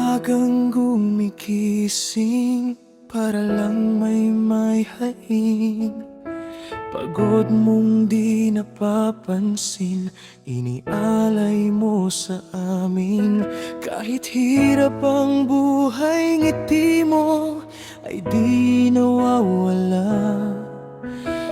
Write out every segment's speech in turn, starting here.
Maagang gumigising para lang may hain. Pagod mong di napapansin, inialay mo sa amin. Kahit hirap ang buhay, ngiti mo ay di nawawala.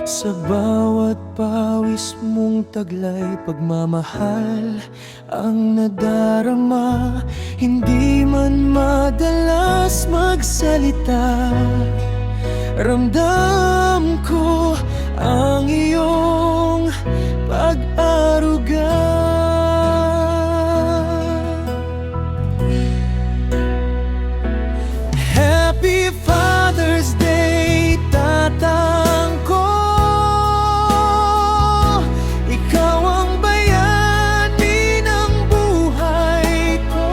Sa bawat pawis mong taglay, pagmamahal ang nadarama. Hindi man madalas magsalita, ramdam ko ang iyong pag-aruga. Happy Father's Day, tatang ko. Ikaw ang bayani ng buhay ko.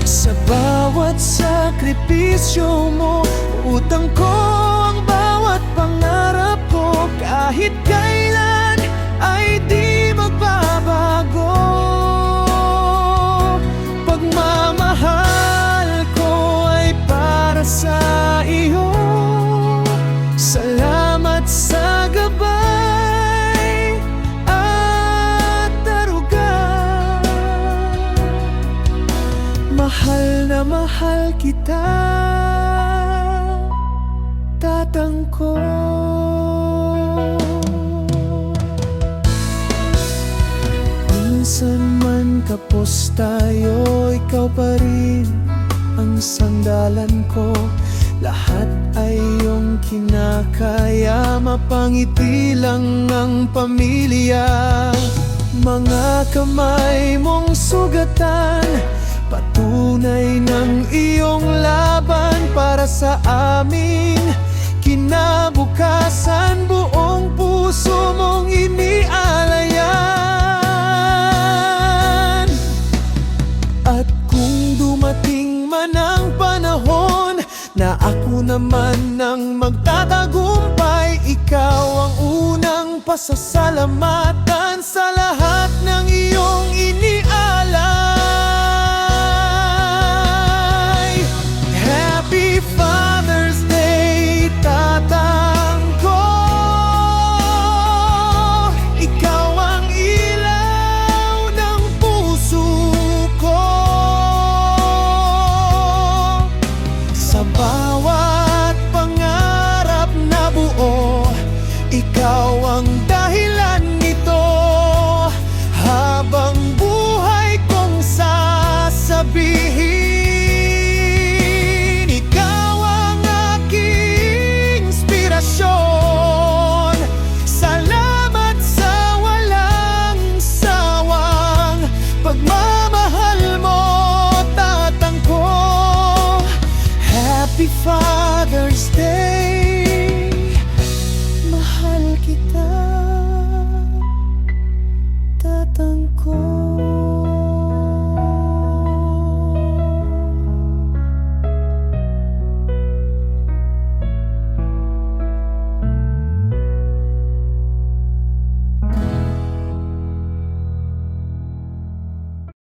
Sa bawat sakripisyo mo, utang ko ang bawat pangarap ko. Kahit kailan ay di magbabago. Pagmamahal ko ay para sa iyo. Salamat sa gabay at daruga. Mahal na mahal kita, tatang ko. Minsan man kapos tayo, ikaw pa rin ang sandalan ko. Lahat ay iyong kinakaya, mapangiti lang ang pamilya. Mga kamay mong sugatan, patunay ng iyong laban para sa amin. Kinabukasan, buong puso mong inialayan. At kung dumating man ang panahon na ako naman ang magtatagumpay, ikaw ang unang pasasalamatan sa lahat ng